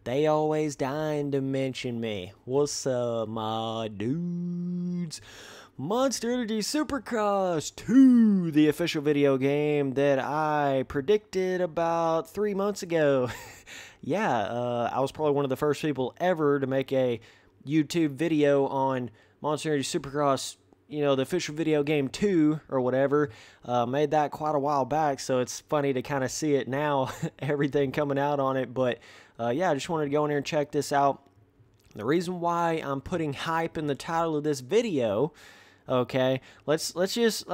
They always dying to mention me. What's up, my dudes? Monster Energy Supercross 2, the official video game that I predicted about 3 months ago. Yeah, I was probably one of the first people ever to make a YouTube video on Monster Energy Supercross, you know, the official video game 2 or whatever. Made that quite a while back, so it's funny to kind of see it now, everything coming out on it. But yeah, I just wanted to go in here and check this out. The reason why I'm putting hype in the title of this video, okay, let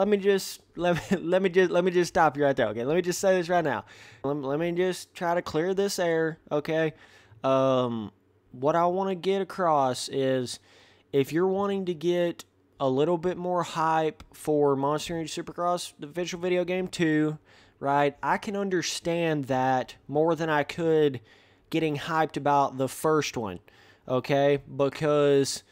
me just stop you right there. Okay, let me just say this right now. Let me just try to clear this air. Okay, what I want to get across is, if you're wanting to get a little bit more hype for Monster Energy Supercross, the official video game 2, right? I can understand that more than I could getting hyped about the first one, okay? Because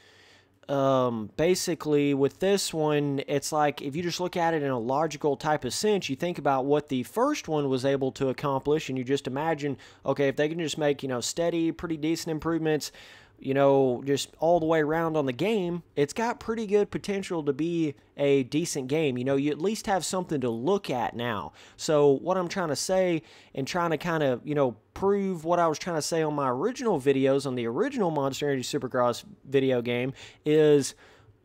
basically with this one, it's like, if you just look at it in a logical type of sense, you think about what the first one was able to accomplish, and you just imagine, okay, if they can just make, you know, steady, pretty decent improvements, you know, just all the way around on the game, it's got pretty good potential to be a decent game. You know, you at least have something to look at now. So what I'm trying to say, and trying to kind of, you know, prove what I was trying to say on my original videos on the original Monster Energy Supercross video game, is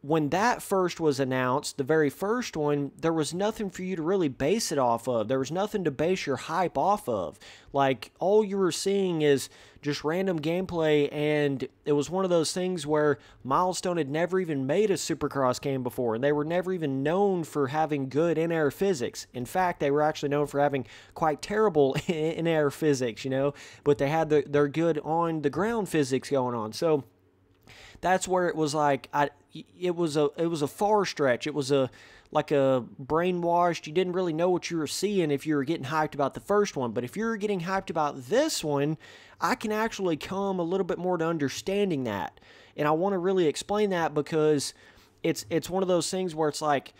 when that first was announced, the very first one, there was nothing for you to really base it off of. There was nothing to base your hype off of. Like, all you were seeing is just random gameplay, and it was one of those things where Milestone had never even made a Supercross game before, and they were never even known for having good in-air physics. In fact, they were actually known for having quite terrible in-air physics, you know, but they had their good on-the-ground physics going on. So that's where it was like, it was a far stretch. It was like a brainwashed. You didn't really know what you were seeing if you were getting hyped about the first one. But if you're getting hyped about this one, I can actually come a little bit more to understanding that. And I want to really explain that, because it's one of those things where it's like,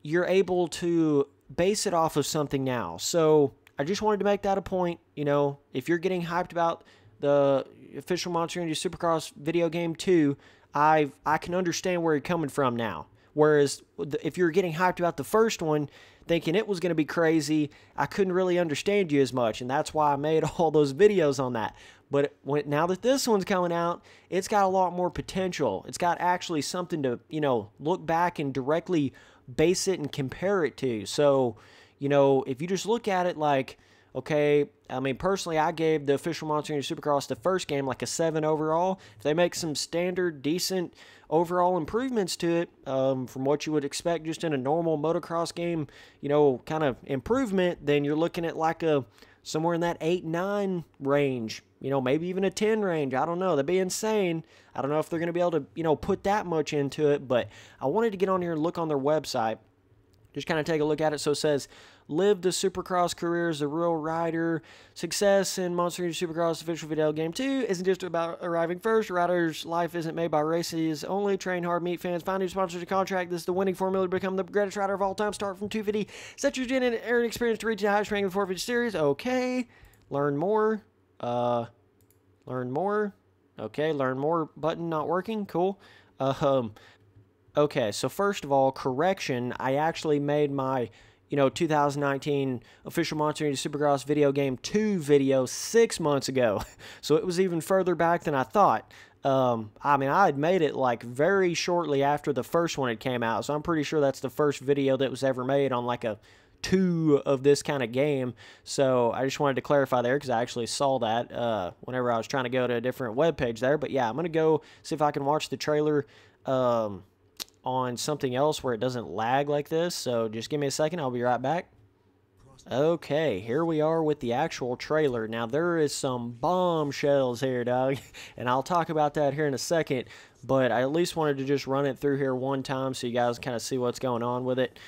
you're able to base it off of something now. So I just wanted to make that a point. You know, if you're getting hyped about the official Monster Energy Supercross video game 2, I can understand where you're coming from now. Whereas if you're getting hyped about the first one, thinking it was going to be crazy, I couldn't really understand you as much, and that's why I made all those videos on that. But now that this one's coming out, it's got a lot more potential. It's got actually something to, you know, look back and directly base it and compare it to. So, you know, if you just look at it like, okay, I mean, personally, I gave the official Monster Energy Supercross, the first game, like a 7 overall. If they make some standard, decent overall improvements to it, from what you would expect just in a normal motocross game, you know, kind of improvement, then you're looking at like somewhere in that 8-9 range, you know, maybe even a 10 range. I don't know. That'd be insane. I don't know if they're going to be able to, you know, put that much into it, but I wanted to get on here and look on their website. Just kind of take a look at it. So it says, lived a Supercross career as a real rider. Success in Monster Energy Supercross official video game 2 isn't just about arriving first. A rider's life isn't made by races only. Train hard, meet fans, find new sponsors to contract. This is the winning formula to become the greatest rider of all time. Start from 250. Set your gen and earn experience to reach the highest rank of the 450 series. Okay. Learn more. Learn more. Okay. Learn more button not working. Cool. Okay, so first of all, correction, I actually made my, you know, 2019 official Monster Energy Supercross video game 2 video 6 months ago. So it was even further back than I thought. I mean, I had made it like very shortly after the first one had came out, so I'm pretty sure that's the first video that was ever made on like a 2 of this kind of game. So I just wanted to clarify there, because I actually saw that whenever I was trying to go to a different webpage there. But yeah, I'm going to go see if I can watch the trailer on something else where it doesn't lag like this. So just give me a second, I'll be right back. Okay, here we are with the actual trailer. Now there is some bombshells here, dog, and I'll talk about that here in a second, but I at least wanted to just run it through here one time so you guys kind of see what's going on with it.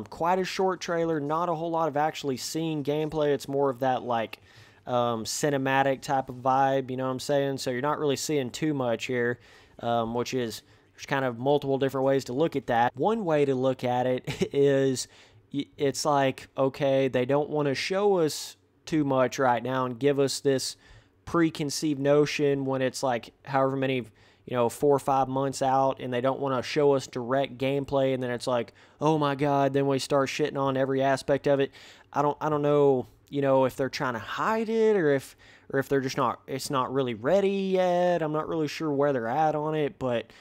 Quite a short trailer, not a whole lot of actually seeing gameplay. It's more of that like cinematic type of vibe, you know what I'm saying? So you're not really seeing too much here, which is, there's kind of multiple different ways to look at that. One way to look at it is, it's like, okay, they don't want to show us too much right now and give us this preconceived notion when it's like however many, 4 or 5 months out, and they don't want to show us direct gameplay, and then it's like, oh my god, then we start shitting on every aspect of it. I don't know, if they're trying to hide it, or if they're just it's not really ready yet. I'm not really sure where they're at on it, but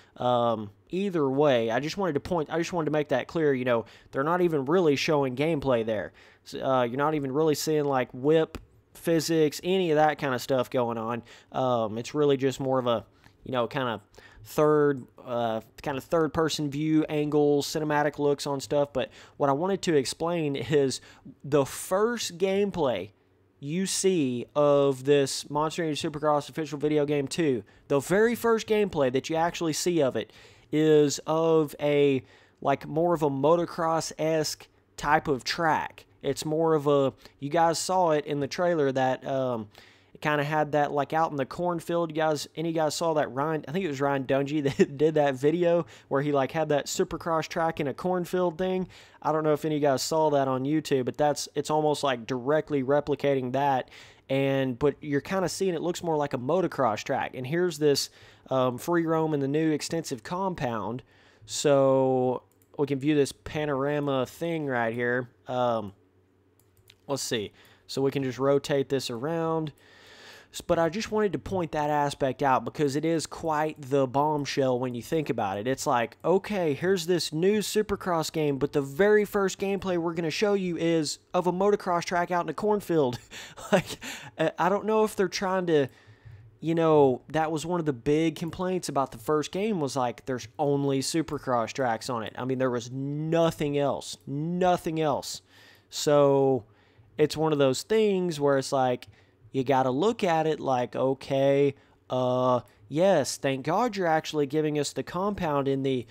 either way, I just wanted to make that clear. They're not even really showing gameplay there. You're not even really seeing like whip physics, any of that kind of stuff going on. It's really just more of a, kind of third person view angles, cinematic looks on stuff. But what I wanted to explain is the first gameplay you see of this Monster Energy Supercross official video game 2, the very first gameplay that you actually see of it is of a, like, more of a motocross-esque type of track. It's more of a, you guys saw it in the trailer that it kind of had that, like, out in the cornfield. Any of you guys saw that I think it was Ryan Dungey that did that video where he, like, had that Supercross track in a cornfield thing. I don't know if any of you guys saw that on YouTube, but it's almost like directly replicating that. But you're kind of seeing it looks more like a motocross track. And here's this free roam in the new extensive compound. So we can view this panorama thing right here. Let's see. So we can just rotate this around. But I just wanted to point that aspect out because it is quite the bombshell when you think about it. It's like, okay, here's this new Supercross game, but the very first gameplay we're going to show you is of a motocross track out in a cornfield. Like, I don't know if they're trying to, that was one of the big complaints about the first game was like, there's only Supercross tracks on it. I mean, there was nothing else. Nothing else. So it's one of those things where it's like, you got to look at it like, okay, yes, thank God you're actually giving us the compound in the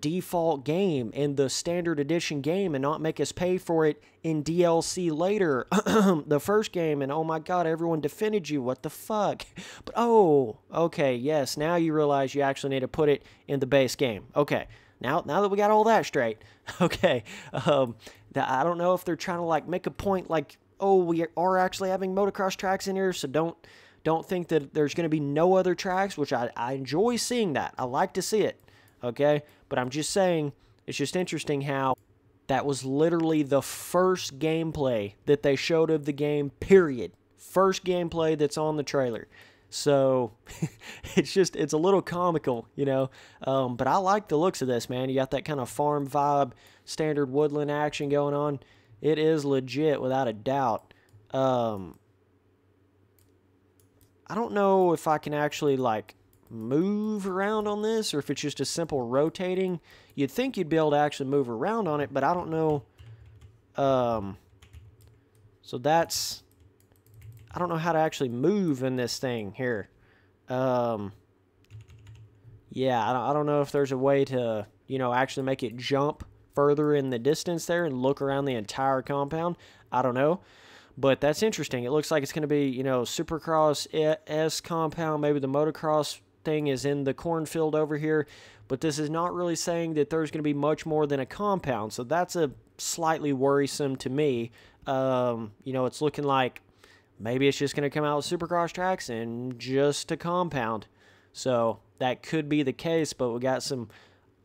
default game, in the standard edition game, and not make us pay for it in DLC later. The first game, and oh my God, everyone defended you. What the fuck? But, oh, okay, yes, now you realize you actually need to put it in the base game. Okay, now that we got all that straight, okay, I don't know if they're trying to, like, make a point, like, oh, we are actually having motocross tracks in here, so don't think that there's going to be no other tracks, which I enjoy seeing that. I like to see it, okay? But I'm just saying, it's just interesting how that was literally the first gameplay that they showed of the game, period. First gameplay that's on the trailer. So, it's a little comical, but I like the looks of this, man. You got that kind of farm vibe, standard woodland action going on. It is legit, without a doubt. I don't know if I can actually, like, move around on this, or if it's just a simple rotating. You'd think you'd be able to actually move around on it, but I don't know. So that's... I don't know how to actually move in this thing here. Yeah, I don't know if there's a way to, actually make it jump further in the distance there and look around the entire compound. I don't know. But that's interesting. It looks like it's going to be, Supercross S compound. Maybe the motocross thing is in the cornfield over here. But this is not really saying that there's going to be much more than a compound. So that's a slightly worrisome to me. It's looking like maybe it's just going to come out with Supercross tracks and just a compound. So that could be the case, but we got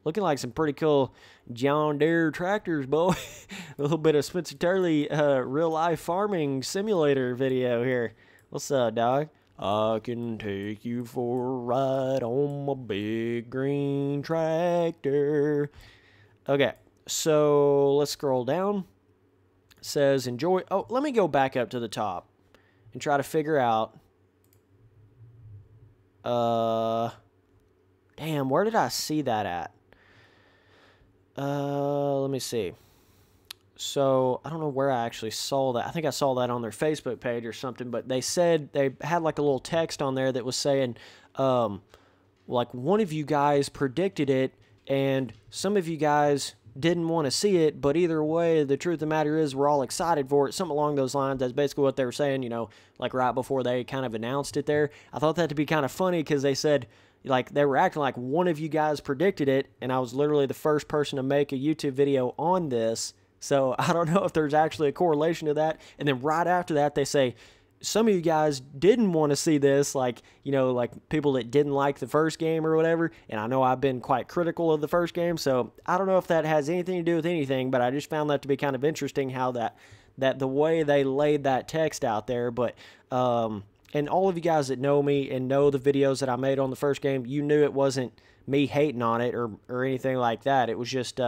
looking like some pretty cool John Deere tractors, boy. A little bit of Spencer Turley real-life farming simulator video here. What's up, dog? I can take you for a ride on my big green tractor. Okay, so let's scroll down. It says enjoy. Oh, let me go back up to the top and try to figure out. Damn, where did I see that at? Let me see. So, I don't know where I actually saw that. I think I saw that on their Facebook page or something, but they said they had like a little text on there that was saying, like, one of you guys predicted it, and some of you guys didn't want to see it, but either way, the truth of the matter is we're all excited for it. Something along those lines. That's basically what they were saying, like right before they kind of announced it there. I thought that to be kind of funny because they said, like, they were acting like one of you guys predicted it, and I was literally the first person to make a YouTube video on this. So I don't know if there's actually a correlation to that. And then right after that, they say, some of you guys didn't want to see this, like, you know, like people that didn't like the first game or whatever, and I know I've been quite critical of the first game, so I don't know if that has anything to do with anything, but I just found that to be kind of interesting how that the way they laid that text out there. But and all of you guys that know me and know the videos that I made on the first game, you knew it wasn't me hating on it or anything like that. It was just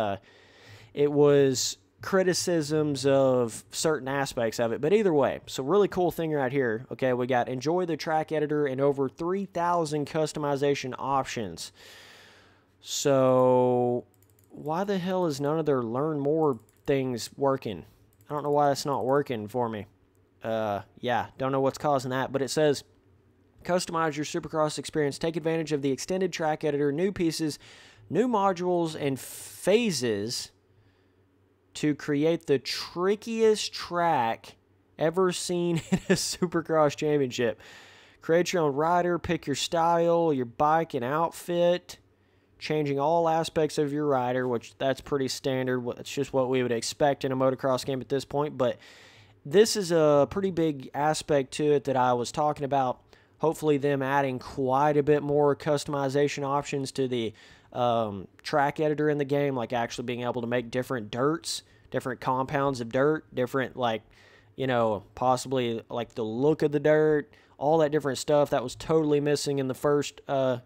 it was criticisms of certain aspects of it. But either way, so really cool thing right here. Okay, we got enjoy the track editor and over 3,000 customization options. So why the hell is none of their learn more things working? I don't know why that's not working for me. Yeah, don't know what's causing that, but it says customize your Supercross experience. Take advantage of the extended track editor, new pieces, new modules, and phases to create the trickiest track ever seen in a Supercross championship. Create your own rider, pick your style, your bike and outfit, changing all aspects of your rider, which that's pretty standard. It's just what we would expect in a motocross game at this point. But this is a pretty big aspect to it that I was talking about. Hopefully them adding quite a bit more customization options to the track editor in the game, like actually being able to make different dirts, different compounds of dirt, different, like, you know, possibly like the look of the dirt, all that different stuff that was totally missing in the first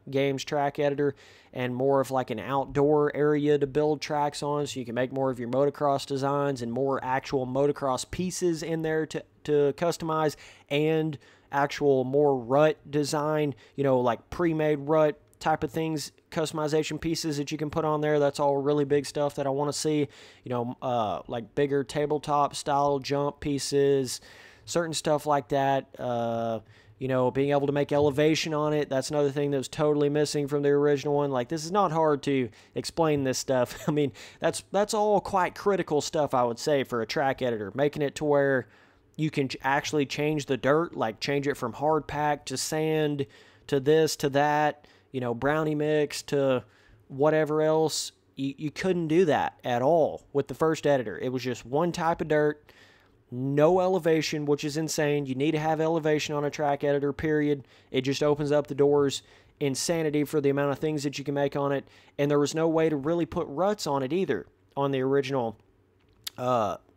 game's track editor, and more of like an outdoor area to build tracks on, so you can make more of your motocross designs and more actual motocross pieces in there to customize, and actual more rut design, you know, like pre-made rut type of things, customization pieces that you can put on there. That's all really big stuff that I want to see, you know, like bigger tabletop style jump pieces, certain stuff like that. You know, being able to make elevation on it, that's another thing that was totally missing from the original one. Like, this is not hard to explain this stuff. I mean, that's all quite critical stuff, I would say, for a track editor, making it to where you can actually change the dirt, like change it from hard pack to sand to this to that, you know, brownie mix to whatever else. You couldn't do that at all with the first editor. It was just one type of dirt, no elevation, which is insane. You need to have elevation on a track editor, period. It just opens up the doors. Insanity for the amount of things that you can make on it. And there was no way to really put ruts on it either on the original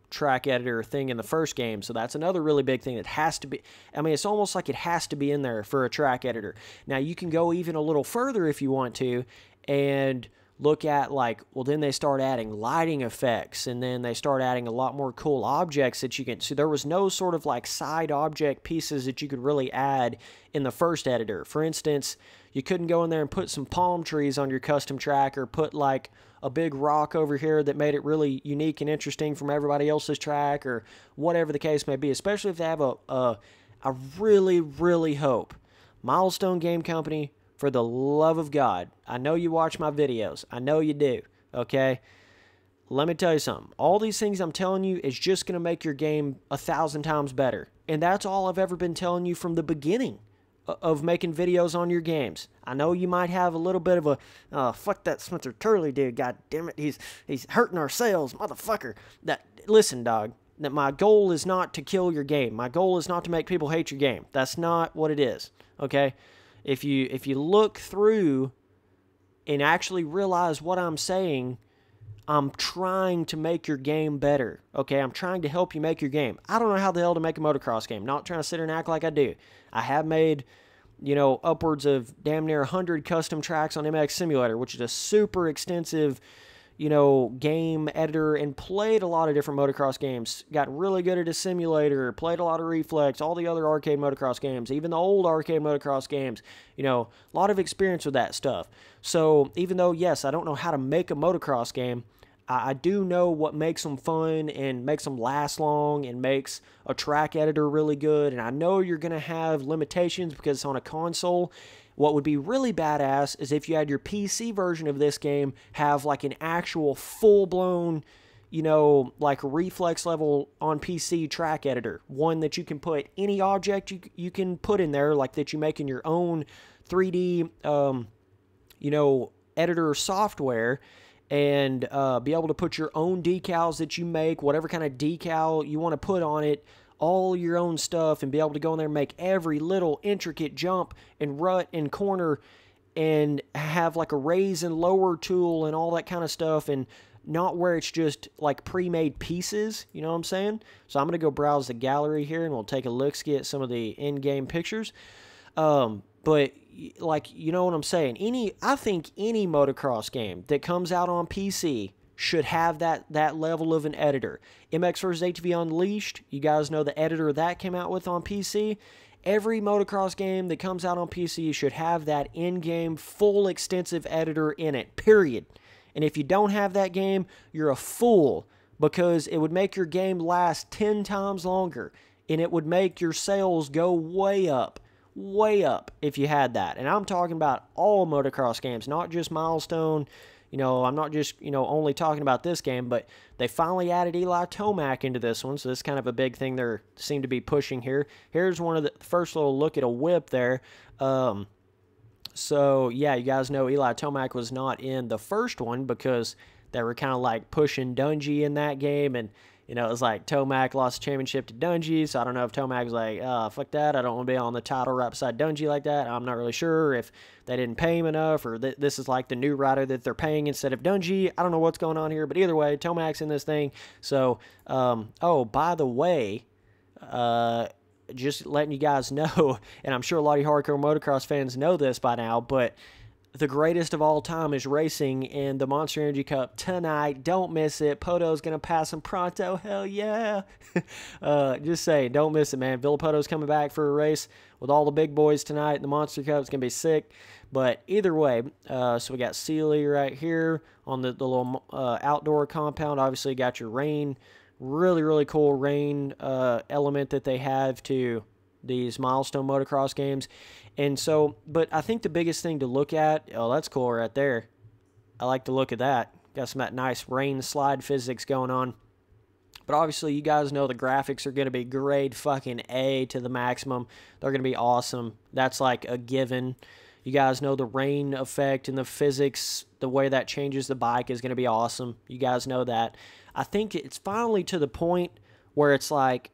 track editor thing in the first game. So that's another really big thing that has to be, I mean, it's almost like it has to be in there for a track editor. Now, you can go even a little further if you want to and look at, like, well, then they start adding lighting effects, and then they start adding a lot more cool objects that you can, so there was no sort of like side object pieces that you could really add in the first editor. For instance, you couldn't go in there and put some palm trees on your custom track, or put like a big rock over here that made it really unique and interesting from everybody else's track, or whatever the case may be, especially if they have I really, really hope Milestone Game Company, for the love of God, I know you watch my videos. I know you do, okay? Let me tell you something. All these things I'm telling you is just going to make your game 1,000 times better. And that's all I've ever been telling you from the beginning of making videos on your games. I know you might have a little bit of a, fuck that Spencer Turley dude, god damn it, he's hurting our sales, motherfucker. Listen, dog, that my goal is not to kill your game. My goal is not to make people hate your game. That's not what it is, okay? If you look through and actually realize what I'm saying, I'm trying to make your game better, okay? I'm trying to help you make your game. I don't know how the hell to make a motocross game. Not trying to sit here and act like I do. I have made, you know, upwards of damn near 100 custom tracks on MX Simulator, which is a super extensive, you know, game editor, and played a lot of different motocross games. Got really good at a simulator, played a lot of Reflex, all the other arcade motocross games, even the old arcade motocross games. You know, a lot of experience with that stuff. So even though, yes, I don't know how to make a motocross game, I do know what makes them fun and makes them last long and makes a track editor really good. And I know you're going to have limitations because it's on a console. What would be really badass is if you had your PC version of this game have like an actual full-blown, you know, like reflex level on PC track editor. One that you can put any object you can put in there, like that you make in your own 3D, you know, editor software, and be able to put your own decals that you make, whatever kind of decal you want to put on it, all your own stuff and be able to go in there and make every little intricate jump and rut and corner and have like a raise and lower tool and all that kind of stuff, and not where it's just like pre-made pieces, you know what I'm saying? So I'm going to go browse the gallery here and we'll take a look at some of the in-game pictures. But like, you know what I'm saying? I think any motocross game that comes out on PC should have that level of an editor. MX vs. ATV Unleashed, you guys know the editor that came out with on PC. Every motocross game that comes out on PC should have that in-game full extensive editor in it, period. And if you don't have that game, you're a fool, because it would make your game last 10 times longer, and it would make your sales go way up if you had that. And I'm talking about all motocross games, not just Milestone. You know, I'm not just, only talking about this game, but they finally added Eli Tomac into this one, so this is kind of a big thing they seem to be pushing here. Here's one of the first little look at a whip there. So, yeah, you guys know Eli Tomac was not in the first one because they were kind of like pushing Dungey in that game, and it was like Tomac lost the championship to Dungey, so I don't know if Tomac was like, fuck that, I don't want to be on the title right beside Dungey like that. I'm not really sure if they didn't pay him enough, or this is like the new rider that they're paying instead of Dungey. I don't know what's going on here, but either way, Tomac's in this thing. So, oh, by the way, just letting you guys know, and I'm sure a lot of you hardcore motocross fans know this by now, but the greatest of all time is racing in the Monster Energy Cup tonight. Don't miss it. Poto's going to pass him pronto. Hell yeah. Just saying, don't miss it, man. Villapoto's coming back for a race with all the big boys tonight in the Monster Cup. It's going to be sick. But either way, so we got Sealy right here on the little outdoor compound. Obviously, you got your rain. Really, really cool rain element that they have to these Milestone motocross games. And so, but I think the biggest thing to look at, oh, that's cool right there. I like the look of that. Got some of that nice rain slide physics going on. But obviously, you guys know the graphics are going to be grade fucking A to the maximum. They're going to be awesome. That's like a given. You guys know the rain effect and the physics, the way that changes the bike is going to be awesome. You guys know that. I think it's finally to the point where it's like,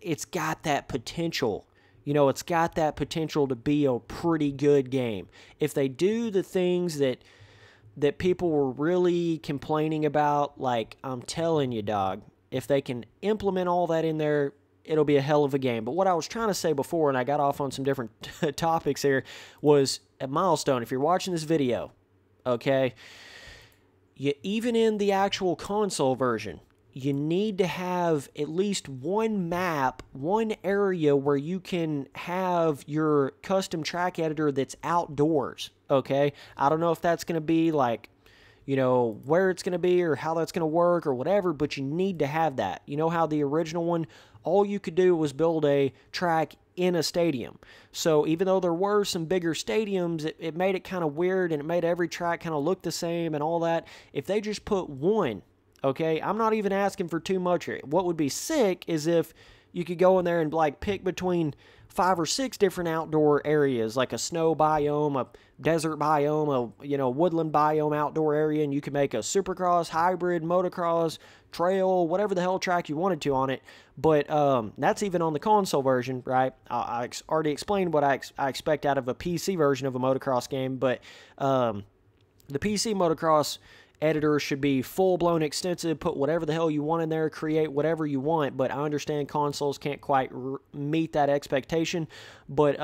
it's got that potential. It's got that potential to be a pretty good game. If they do the things that people were really complaining about, like, I'm telling you, dog, if they can implement all that in there, it'll be a hell of a game. But what I was trying to say before, and I got off on some different topics here, was at Milestone, if you're watching this video, okay, even in the actual console version, you need to have at least one map, one area where you can have your custom track editor that's outdoors, okay? I don't know if that's going to be like, where it's going to be or how that's going to work or whatever, but you need to have that. You know how the original one, all you could do was build a track in a stadium. So even though there were some bigger stadiums, it made it kind of weird, and it made every track kind of look the same and all that. If they just put one, okay, I'm not even asking for too much here. What would be sick is if you could go in there and like pick between 5 or 6 different outdoor areas, like a snow biome, a desert biome, a woodland biome outdoor area, and you can make a Supercross, hybrid, motocross, trail, whatever the hell track you wanted to on it. But that's even on the console version, right? I already explained what I expect out of a PC version of a motocross game, but the PC motocross editor should be full-blown extensive, put whatever the hell you want in there, create whatever you want, but I understand consoles can't quite meet that expectation. But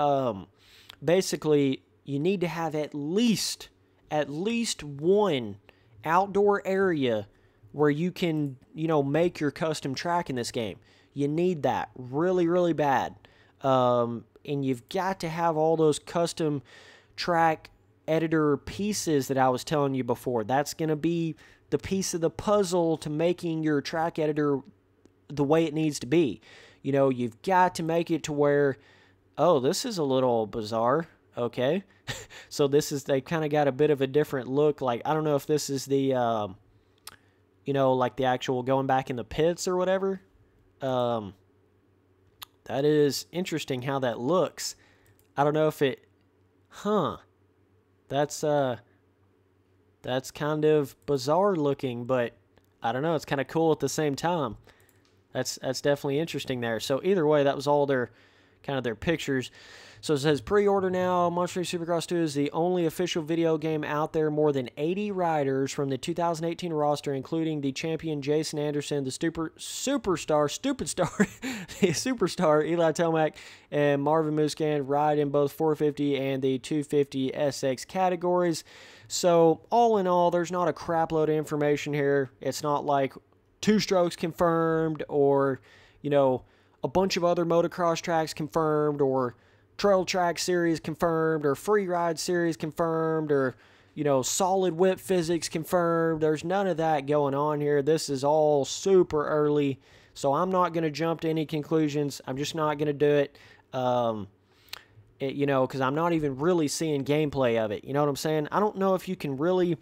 basically, you need to have at least one outdoor area where you can, make your custom track in this game. You need that really, really bad. And you've got to have all those custom track editor pieces that I was telling you before. That's going to be the piece of the puzzle to making your track editor the way it needs to be. You've got to make it to where, oh, this is a little bizarre. Okay. So they kind of got a bit of a different look. Like, I don't know if this is the, like the actual going back in the pits or whatever. That is interesting how that looks. I don't know if it, That's kind of bizarre looking, but I don't know. It's kind of cool at the same time. that's definitely interesting there. So either way, that was all their kind of their pictures. So it says pre-order now. Monster Energy Supercross 2 is the only official video game out there. More than 80 riders from the 2018 roster, including the champion Jason Anderson, the superstar Eli Tomac, and Marvin Musquin ride in both 450 and the 250 SX categories. So all in all, there's not a crap load of information here. It's not like 2 strokes confirmed, or, you know, a bunch of other motocross tracks confirmed, or trail track series confirmed, or free ride series confirmed, or, you know, solid whip physics confirmed. There's none of that going on here. This is all super early, so I'm not going to jump to any conclusions. I'm just not going to do it, you know, because I'm not even really seeing gameplay of it. You know what I'm saying? I don't know if you can really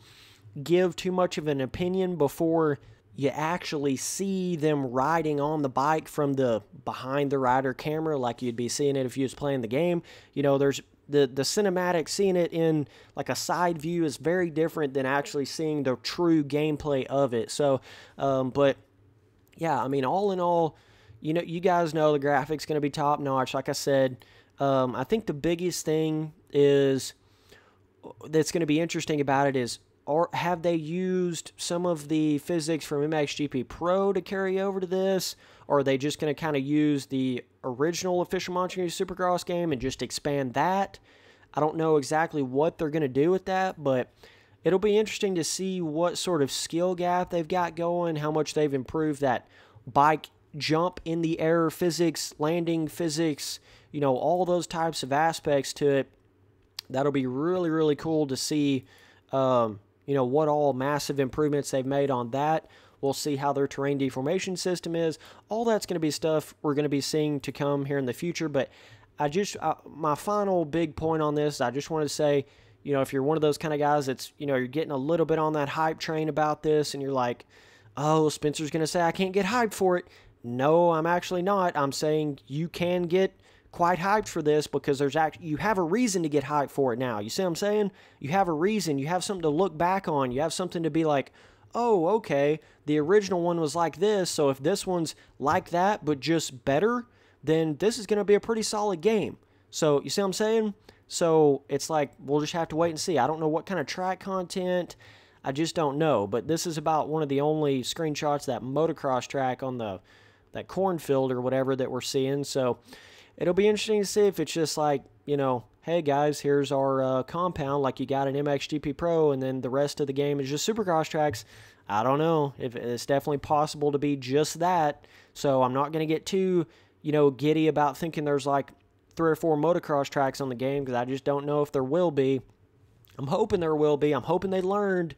give too much of an opinion before you actually see them riding on the bike from the behind the rider camera, like you'd be seeing it if you was playing the game. You know, there's the cinematic, seeing it in like a side view is very different than actually seeing the true gameplay of it. So, but yeah, I mean, all in all, you know, you guys know the graphics going to be top notch. Like I said, I think the biggest thing is that's going to be interesting about it is, or have they used some of the physics from MXGP Pro to carry over to this? Or are they just going to kind of use the original official Monster Energy Supercross game and just expand that? I don't know exactly what they're going to do with that, but it'll be interesting to see what sort of skill gap they've got going, how much they've improved that bike jump in the air physics, landing physics, you know, all those types of aspects to it. That'll be really, really cool to see, you know, what all massive improvements they've made on that. We'll see how their terrain deformation system is. All that's going to be stuff we're going to be seeing to come here in the future. But my final big point on this, I just wanted to say, you know, if you're one of those kind of guys that's, you know, you're getting a little bit on that hype train about this and you're like, oh, Spencer's going to say I can't get hyped for it. No, I'm actually not. I'm saying you can get quite hyped for this because you have a reason to get hyped for it now. You see what I'm saying? You have a reason. You have something to look back on. You have something to be like, oh, okay, the original one was like this, so if this one's like that but just better, then this is going to be a pretty solid game. So you see what I'm saying? So it's like we'll just have to wait and see. I don't know what kind of track content. I just don't know. But this is about one of the only screenshots of that motocross track on that cornfield or whatever that we're seeing. So it'll be interesting to see if it's just like, you know, hey guys, here's our compound like you got in MXGP Pro, and then the rest of the game is just Supercross tracks. I don't know. If it's definitely possible to be just that. So I'm not going to get too, you know, giddy about thinking there's like 3 or 4 motocross tracks on the game, because I just don't know if there will be. I'm hoping there will be. I'm hoping they learned.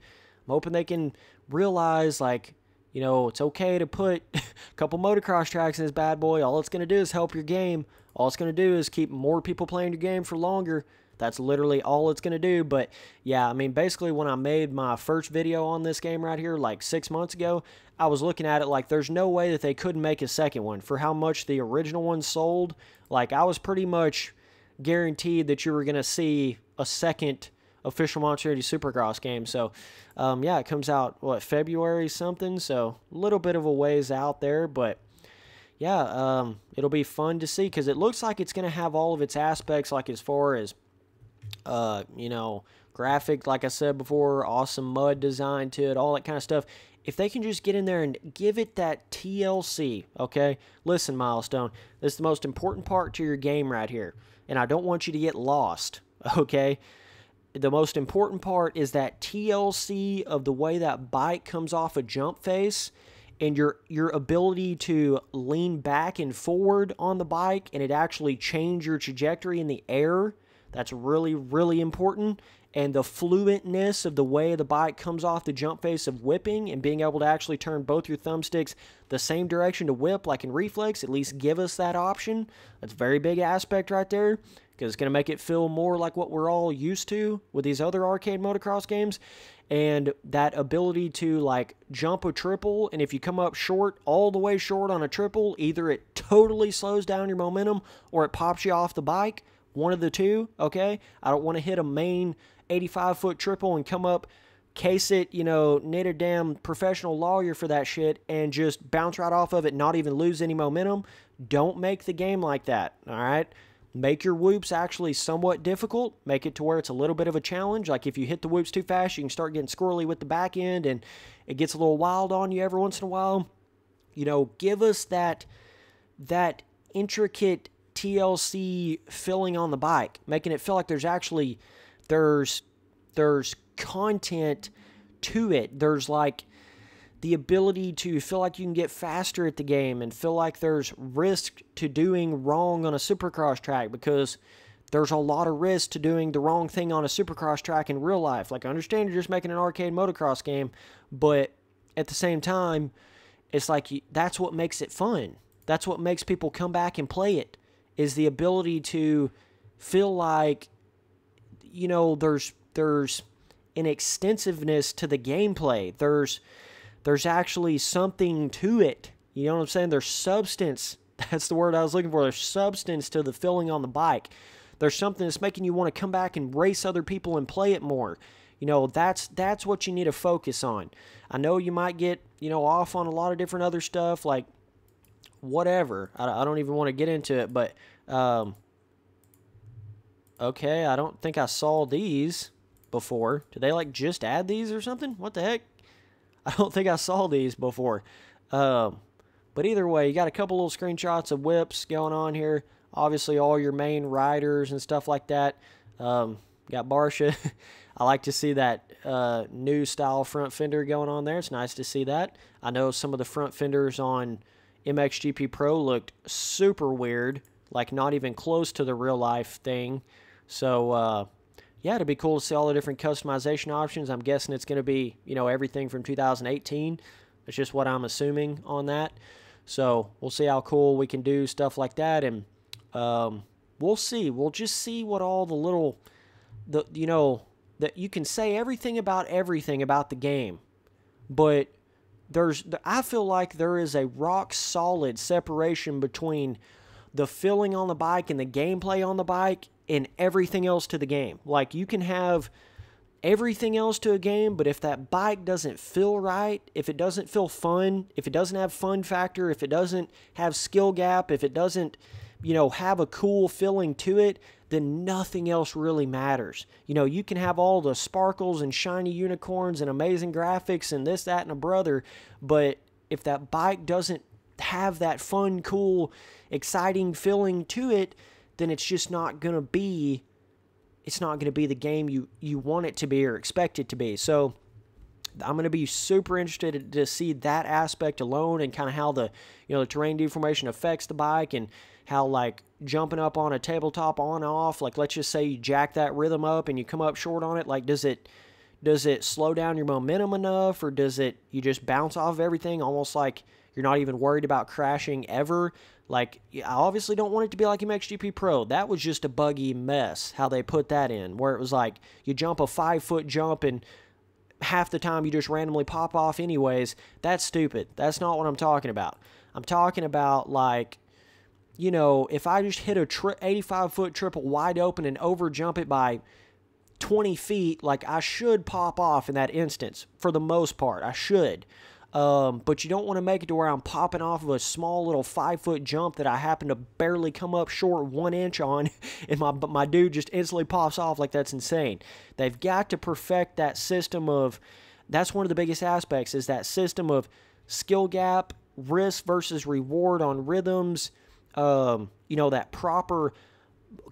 I'm hoping they can realize, like, you know, it's okay to put a couple motocross tracks in this bad boy. All it's going to do is help your game. All it's going to do is keep more people playing your game for longer. That's literally all it's going to do. But yeah, I mean, basically when I made my first video on this game right here, like 6 months ago, I was looking at it like there's no way that they couldn't make a second one for how much the original one sold. Like, I was pretty much guaranteed that you were going to see a second official Monster Energy Supercross game. So yeah, it comes out, what, February something? So a little bit of a ways out there, but yeah, it'll be fun to see, because it looks like it's going to have all of its aspects, like as far as, you know, graphic, like I said before, awesome mud design to it, all that kind of stuff. If they can just get in there and give it that TLC, okay? Listen, Milestone, this is the most important part to your game right here, and I don't want you to get lost, okay? The most important part is that TLC of the way that bike comes off a jump face, and your ability to lean back and forward on the bike and it actually change your trajectory in the air. That's really, really important. And the fluentness of the way the bike comes off the jump face of whipping and being able to actually turn both your thumbsticks the same direction to whip, like in reflex, at least give us that option. That's a very big aspect right there, because it's going to make it feel more like what we're all used to with these other arcade motocross games. And that ability to, like, jump a triple, and if you come up short, all the way short on a triple, either it totally slows down your momentum or it pops you off the bike. One of the two, okay? I don't want to hit a main 85-foot triple and come up case it, you know, need a damn professional lawyer for that shit and just bounce right off of it, not even lose any momentum. Don't make the game like that, all right? Make your whoops actually somewhat difficult. Make it to where it's a little bit of a challenge. Like if you hit the whoops too fast, you can start getting squirrely with the back end and it gets a little wild on you every once in a while. You know, give us that intricate TLC feeling on the bike, making it feel like there's actually, there's content to it. There's like the ability to feel like you can get faster at the game and feel like there's risk to doing wrong on a Supercross track, because there's a lot of risk to doing the wrong thing on a Supercross track in real life. Like, I understand you're just making an arcade motocross game, but at the same time, it's like that's what makes it fun. That's what makes people come back and play it, is the ability to feel like, you know, there's an extensiveness to the gameplay. There's actually something to it. You know what I'm saying? There's substance. That's the word I was looking for. There's substance to the feeling on the bike. There's something that's making you want to come back and race other people and play it more. You know, that's what you need to focus on. I know you might get, you know, off on a lot of different other stuff, like whatever. I don't even want to get into it, but okay, I don't think I saw these before. Did they like just add these or something? What the heck? I don't think I saw these before. But either way, you got a couple little screenshots of whips going on here. Obviously, all your main riders and stuff like that. Got Barsha. I like to see that new style front fender going on there. It's nice to see that. I know some of the front fenders on MXGP Pro looked super weird, like not even close to the real life thing. So, yeah, it'd be cool to see all the different customization options. I'm guessing it's going to be, you know, everything from 2018. That's just what I'm assuming on that. So we'll see how cool we can do stuff like that, and we'll see. We'll just see what all the little, you know, that you can say everything about the game, but I feel like there is a rock solid separation between the feeling on the bike and the gameplay on the bike and everything else to the game. Like, you can have everything else to a game, but if that bike doesn't feel right, if it doesn't feel fun, if it doesn't have fun factor, if it doesn't have skill gap, if it doesn't, you know, have a cool feeling to it, then nothing else really matters. You know, you can have all the sparkles and shiny unicorns and amazing graphics and this, that, and a brother, but if that bike doesn't have that fun, cool, exciting feeling to it, then it's just not going to be, the game you want it to be or expect it to be. So I'm going to be super interested to see that aspect alone, and kind of how the, you know, the terrain deformation affects the bike, and how, like, jumping up on a tabletop on off, like, let's just say you jack that rhythm up and you come up short on it, like, does it slow down your momentum enough, or you just bounce off of everything almost like you're not even worried about crashing ever? Like, I obviously don't want it to be like MXGP Pro. That was just a buggy mess, how they put that in, where it was like you jump a 5-foot jump and half the time you just randomly pop off anyways. That's stupid. That's not what I'm talking about. I'm talking about, like, you know, if I just hit a 85-foot triple wide open and over jump it by 20 feet, like, I should pop off in that instance. For the most part, I should. But you don't want to make it to where I'm popping off of a small little 5-foot jump that I happen to barely come up short 1 inch on, and my dude just instantly pops off. Like, that's insane. They've got to perfect that system of, that's one of the biggest aspects, is that system of skill gap, risk versus reward on rhythms, you know, that proper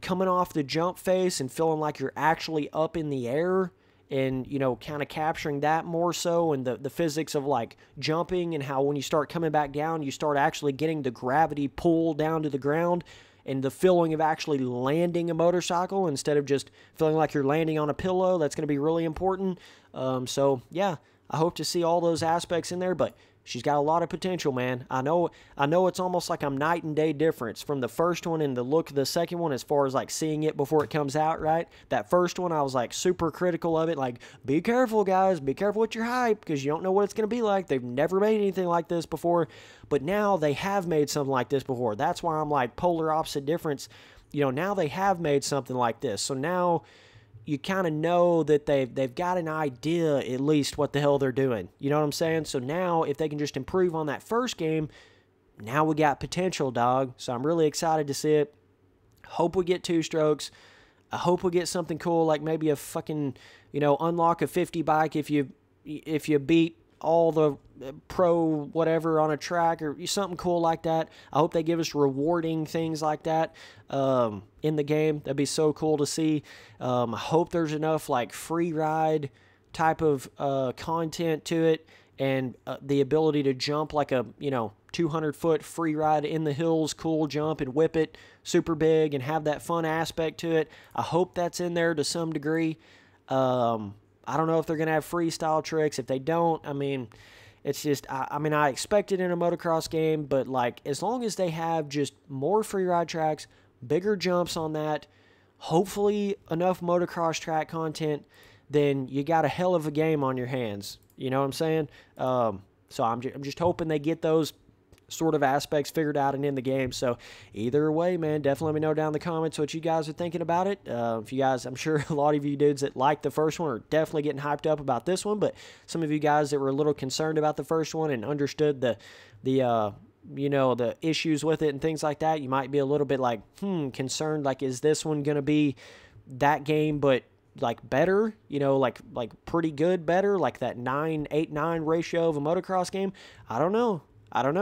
coming off the jump face and feeling like you're actually up in the air, and, you know, kind of capturing that more so, and the physics of, like, jumping, and how when you start coming back down, you start actually getting the gravity pull down to the ground, and the feeling of actually landing a motorcycle instead of just feeling like you're landing on a pillow. That's going to be really important. So, yeah, I hope to see all those aspects in there, but she's got a lot of potential, man. I know it's almost like I'm night and day difference from the first one and the look of the second one, as far as, like, seeing it before it comes out, right? That first one, I was, like, super critical of it. Like, be careful, guys. Be careful with your hype, because you don't know what it's going to be like. They've never made anything like this before. But now they have made something like this before. That's why I'm, like, polar opposite difference. You know, now they have made something like this. So now, you kind of know that they've got an idea at least what the hell they're doing. You know what I'm saying? So now if they can just improve on that first game, now we got potential, dog. So I'm really excited to see it. Hope we get 2 strokes. I hope we get something cool like maybe a fucking, unlock a 50 bike if you beat all the pro whatever on a track or something cool like that. I hope they give us rewarding things like that in the game. That'd be so cool to see. I hope there's enough like free ride type of content to it, and the ability to jump like a 200-foot free ride in the hills, cool jump and whip it super big and have that fun aspect to it. I hope that's in there to some degree. I don't know if they're going to have freestyle tricks. If they don't, I mean, it's just, I expect it in a motocross game, but like, as long as they have just more free ride tracks, bigger jumps on that, hopefully enough motocross track content, then you got a hell of a game on your hands. You know what I'm saying? So I'm just hoping they get those sort of aspects figured out and in the game. So either way, man, definitely let me know down in the comments what you guys are thinking about it. If you guys, I'm sure a lot of you dudes that like the first one are definitely getting hyped up about this one, but some of you guys that were a little concerned about the first one and understood the issues with it and things like that, you might be a little bit like, concerned, like, is this one going to be that game but like better, like pretty good better, like that 8-9 ratio of a motocross game? I don't know.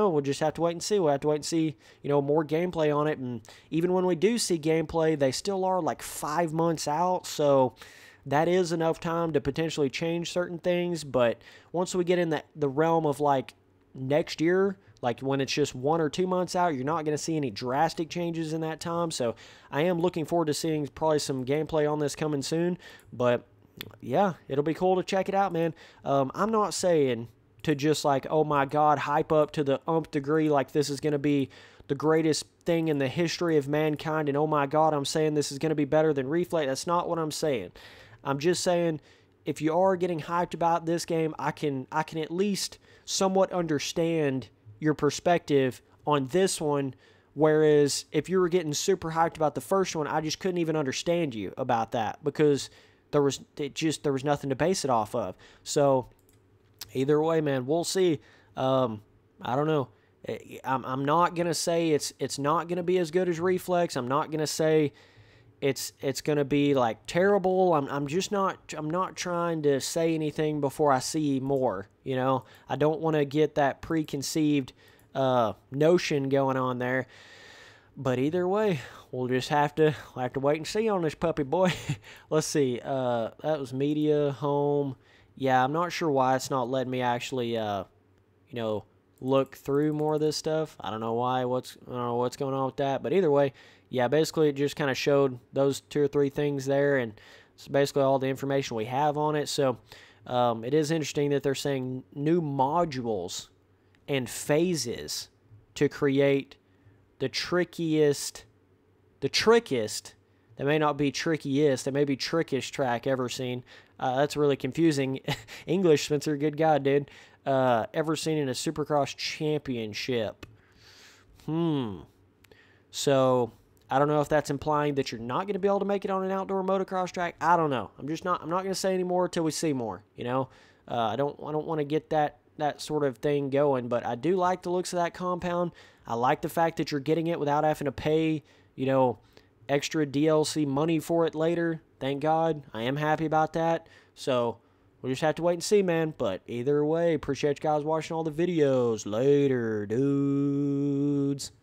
We'll just have to wait and see. We'll have to wait and see, more gameplay on it. And even when we do see gameplay, they still are like 5 months out. So that is enough time to potentially change certain things. But once we get in the realm of like next year, like when it's just 1 or 2 months out, you're not going to see any drastic changes in that time. So I am looking forward to seeing probably some gameplay on this coming soon. But yeah, it'll be cool to check it out, man. I'm not saying to just like, oh my God, hype up to the umpth degree like this is going to be the greatest thing in the history of mankind, and oh my God, I'm saying this is going to be better than Reflect. That's not what I'm saying. I'm just saying if you are getting hyped about this game, I can at least somewhat understand your perspective on this one, whereas if you were getting super hyped about the first one, I just couldn't even understand you about that because there was nothing to base it off of. So either way, man, we'll see. I don't know. I'm not gonna say it's not gonna be as good as Reflex. I'm not gonna say it's gonna be like terrible. I'm not trying to say anything before I see more. I don't want to get that preconceived notion going on there. But either way, we'll just have to wait and see on this puppy boy. Let's see. That was media, home. Yeah, I'm not sure why it's not letting me actually, look through more of this stuff. I don't know why. I don't know what's going on with that. But either way, yeah, basically it just kind of showed those 2 or 3 things there, and it's basically all the information we have on it. So it is interesting that they're saying new modules and phases to create the trickiest, they may not be trickiest, they may be trickiest track ever seen. That's really confusing. English, Spencer, good God, dude. Ever seen in a Supercross championship. So, I don't know if that's implying that you're not going to be able to make it on an outdoor motocross track. I don't know. I'm not going to say any more until we see more, I don't want to get that sort of thing going, but I do like the looks of that compound. I like the fact that you're getting it without having to pay, extra DLC money for it later. Thank God. I am happy about that. So we'll just have to wait and see, man. But either way, appreciate you guys watching all the videos. Later, dudes.